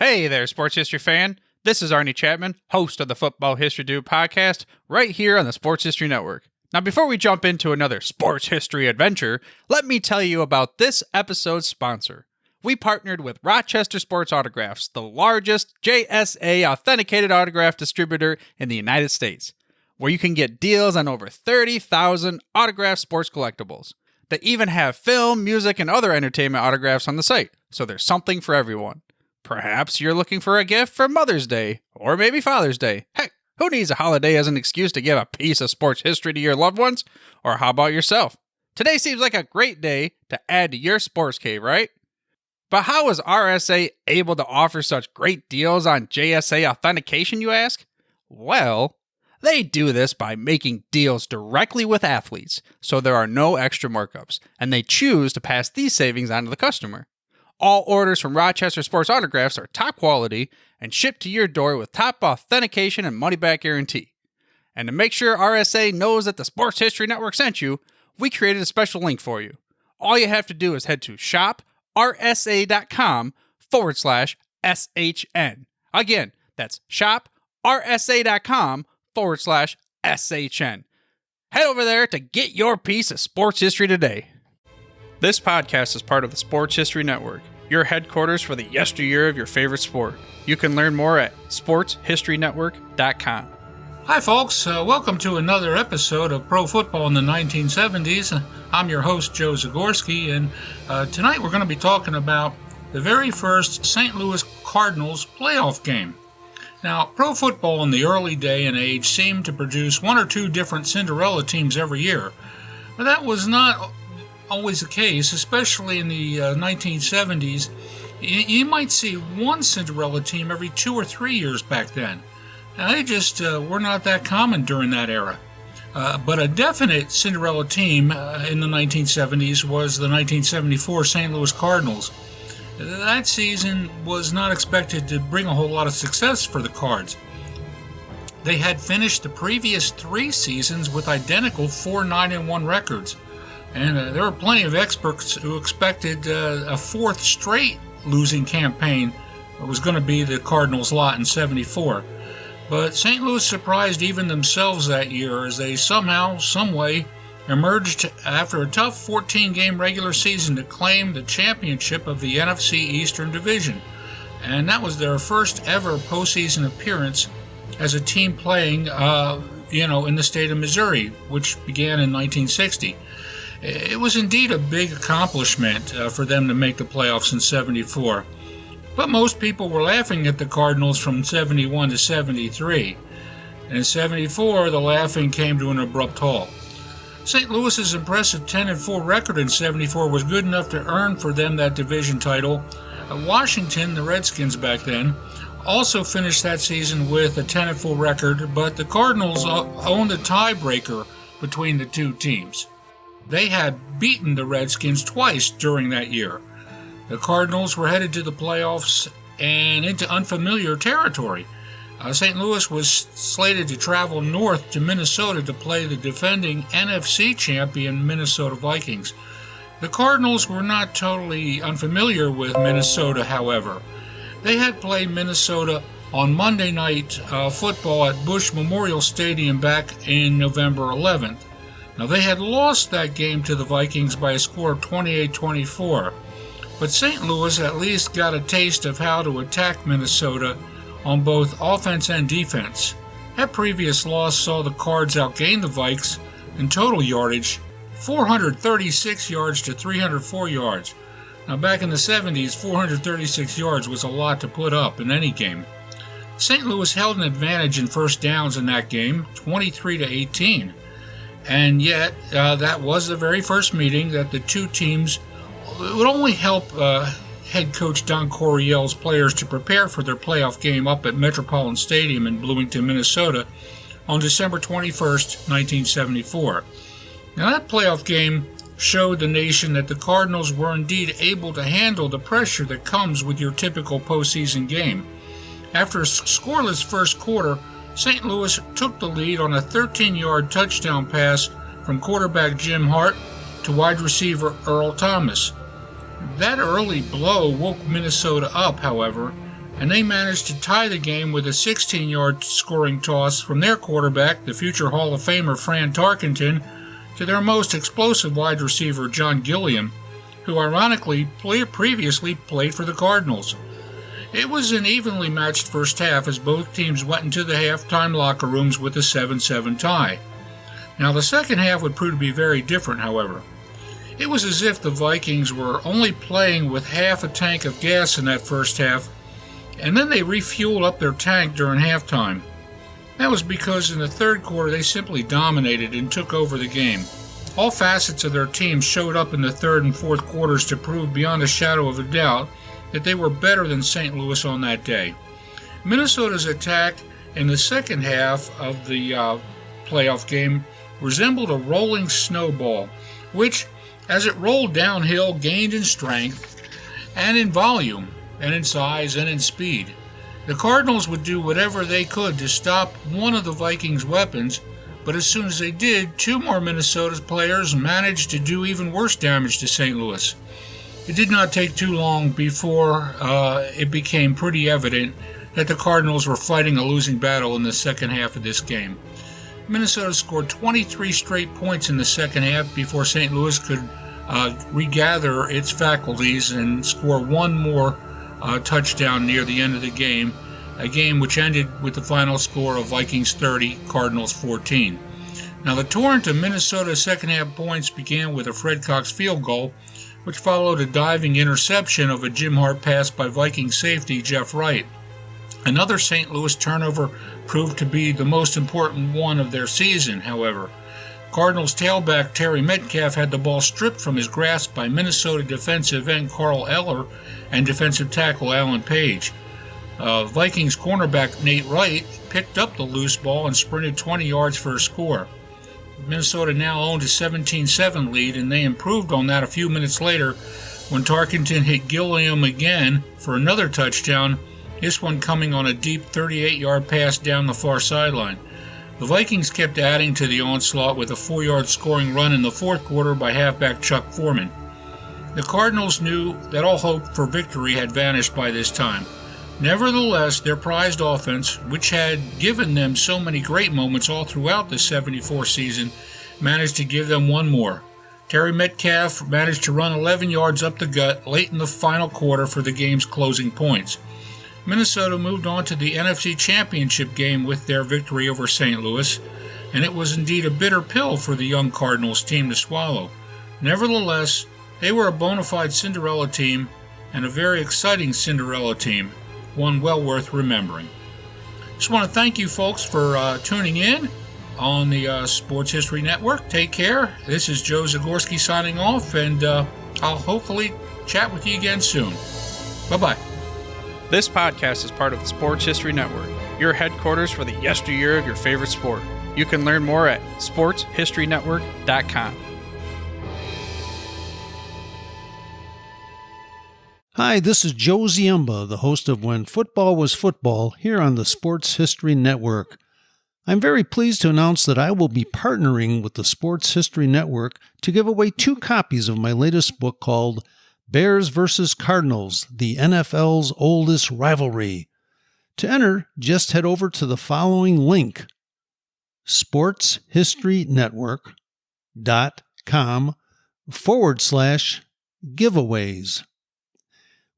Hey there, sports history fan. This is Arnie Chapman, host of the Football History Dude podcast, right here on the Sports History Network. Now, before we jump into another sports history adventure, let me tell you about this episode's sponsor. We partnered with Rochester Sports Autographs, the largest JSA authenticated autograph distributor in the United States, where you can get deals on over 30,000 autographed sports collectibles. They even have film, music, and other entertainment autographs on the site, so there's something for everyone. Perhaps you're looking for a gift for Mother's Day, or maybe Father's Day. Heck, who needs a holiday as an excuse to give a piece of sports history to your loved ones? Or how about yourself? Today seems like a great day to add to your sports cave, right? But how is RSA able to offer such great deals on JSA authentication, you ask? Well, they do this by making deals directly with athletes, so there are no extra markups, and they choose to pass these savings on to the customer. All orders from Rochester Sports Autographs are top quality and shipped to your door with top authentication and money-back guarantee. And to make sure RSA knows that the Sports History Network sent you, we created a special link for you. All you have to do is head to shoprsa.com/SHN. Again, that's shoprsa.com/SHN. Head over there to get your piece of sports history today. This podcast is part of the Sports History Network, your headquarters for the yesteryear of your favorite sport. You can learn more at sportshistorynetwork.com. Hi folks, welcome to another episode of Pro Football in the 1970s. I'm your host, Joe Zagorski, and tonight we're going to be talking about the very first St. Louis Cardinals playoff game. Now, pro football in the early day and age seemed to produce one or two different Cinderella teams every year, but that was not always the case, especially in the 1970s. You might see one Cinderella team every 2 or 3 years back then. Now, they just were not that common during that era. But a definite Cinderella team in the 1970s was the 1974 St. Louis Cardinals. That season was not expected to bring a whole lot of success for the Cards. They had finished the previous 3 seasons with identical 4-9-1 records. And there were plenty of experts who expected a 4th straight losing campaign was going to be the Cardinals' lot in '74. But St. Louis surprised even themselves that year as they somehow, someway, emerged after a tough 14-game regular season to claim the championship of the NFC Eastern Division. And that was their first ever postseason appearance as a team playing, in the state of Missouri, which began in 1960. It was indeed a big accomplishment for them to make the playoffs in '74. But most people were laughing at the Cardinals from '71 to '73. In '74, the laughing came to an abrupt halt. St. Louis's impressive 10-4 record in '74 was good enough to earn for them that division title. Washington, the Redskins back then, also finished that season with a 10-4 record, but the Cardinals owned the tiebreaker between the two teams. They had beaten the Redskins twice during that year. The Cardinals were headed to the playoffs and into unfamiliar territory. St. Louis was slated to travel north to Minnesota to play the defending NFC champion Minnesota Vikings. The Cardinals were not totally unfamiliar with Minnesota, however. They had played Minnesota on Monday Night Football at Busch Memorial Stadium back in November 11th. Now, they had lost that game to the Vikings by a score of 28-24, but St. Louis at least got a taste of how to attack Minnesota on both offense and defense. That previous loss saw the Cards outgain the Vikes in total yardage, 436 yards to 304 yards. Now, back in the 70s, 436 yards was a lot to put up in any game. St. Louis held an advantage in first downs in that game, 23-18. And yet, that was the very first meeting that the two teams would only help head coach Don Coryell's players to prepare for their playoff game up at Metropolitan Stadium in Bloomington, Minnesota on December 21st, 1974. Now, that playoff game showed the nation that the Cardinals were indeed able to handle the pressure that comes with your typical postseason game. After a scoreless first quarter, St. Louis took the lead on a 13-yard touchdown pass from quarterback Jim Hart to wide receiver Earl Thomas. That early blow woke Minnesota up, however, and they managed to tie the game with a 16-yard scoring toss from their quarterback, the future Hall of Famer Fran Tarkenton, to their most explosive wide receiver, John Gilliam, who ironically previously played for the Cardinals. It was an evenly matched first half as both teams went into the halftime locker rooms with a 7-7 tie. Now, the second half would prove to be very different, however. It was as if the Vikings were only playing with half a tank of gas in that first half, and then they refueled up their tank during halftime. That was because in the third quarter they simply dominated and took over the game. All facets of their team showed up in the third and fourth quarters to prove beyond a shadow of a doubt that they were better than St. Louis on that day. Minnesota's attack in the second half of the playoff game resembled a rolling snowball, which, as it rolled downhill, gained in strength and in volume and in size and in speed. The Cardinals would do whatever they could to stop one of the Vikings' weapons, but as soon as they did, two more Minnesota players managed to do even worse damage to St. Louis. It did not take too long before it became pretty evident that the Cardinals were fighting a losing battle in the second half of this game. Minnesota scored 23 straight points in the second half before St. Louis could regather its faculties and score one more touchdown near the end of the game, a game which ended with the final score of Vikings 30, Cardinals 14. Now, the torrent of Minnesota's second half points began with a Fred Cox field goal, which followed a diving interception of a Jim Hart pass by Viking safety Jeff Wright. Another St. Louis turnover proved to be the most important one of their season, however. Cardinals tailback Terry Metcalf had the ball stripped from his grasp by Minnesota defensive end Carl Eller and defensive tackle Alan Page. Vikings cornerback Nate Wright picked up the loose ball and sprinted 20 yards for a score. Minnesota now owned a 17-7 lead, and they improved on that a few minutes later when Tarkenton hit Gilliam again for another touchdown, this one coming on a deep 38-yard pass down the far sideline. The Vikings kept adding to the onslaught with a 4-yard scoring run in the fourth quarter by halfback Chuck Foreman. The Cardinals knew that all hope for victory had vanished by this time. Nevertheless, their prized offense, which had given them so many great moments all throughout the 74 season, managed to give them one more. Terry Metcalf managed to run 11 yards up the gut late in the final quarter for the game's closing points. Minnesota moved on to the NFC Championship game with their victory over St. Louis, and it was indeed a bitter pill for the young Cardinals team to swallow. Nevertheless, they were a bona fide Cinderella team, and a very exciting Cinderella team, one well worth remembering. Just want to thank you folks for tuning in on the Sports History Network. Take care. This is Joe Zagorski signing off, and I'll hopefully chat with you again soon. Bye-bye. This podcast is part of the Sports History Network, your headquarters for the yesteryear of your favorite sport. You can learn more at sportshistorynetwork.com. Hi, this is Joe Ziemba, the host of When Football Was Football, here on the Sports History Network. I'm very pleased to announce that I will be partnering with the Sports History Network to give away 2 copies of my latest book called Bears vs. Cardinals, the NFL's Oldest Rivalry. To enter, just head over to the following link, sportshistorynetwork.com/giveaways.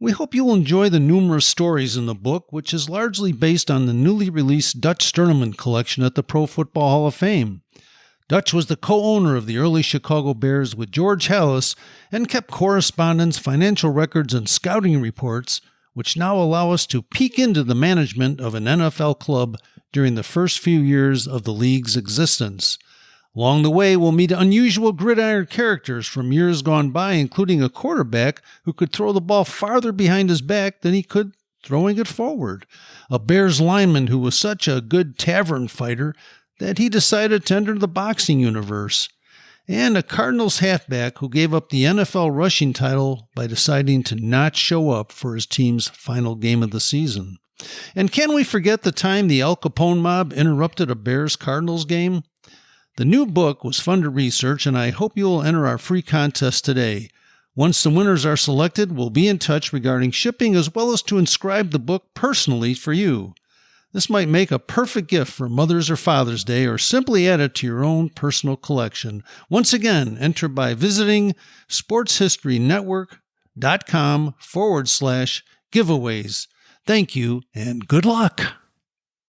We hope you'll enjoy the numerous stories in the book, which is largely based on the newly released Dutch Sterneman collection at the Pro Football Hall of Fame. Dutch was the co-owner of the early Chicago Bears with George Halas and kept correspondence, financial records, and scouting reports, which now allow us to peek into the management of an NFL club during the first few years of the league's existence. Along the way, we'll meet unusual gridiron characters from years gone by, including a quarterback who could throw the ball farther behind his back than he could throwing it forward, a Bears lineman who was such a good tavern fighter that he decided to enter the boxing universe, and a Cardinals halfback who gave up the NFL rushing title by deciding to not show up for his team's final game of the season. And can we forget the time the Al Capone mob interrupted a Bears-Cardinals game? The new book was fun to research, and I hope you will enter our free contest today. Once the winners are selected, we'll be in touch regarding shipping as well as to inscribe the book personally for you. This might make a perfect gift for Mother's or Father's Day, or simply add it to your own personal collection. Once again, enter by visiting sportshistorynetwork.com/giveaways. Thank you and good luck.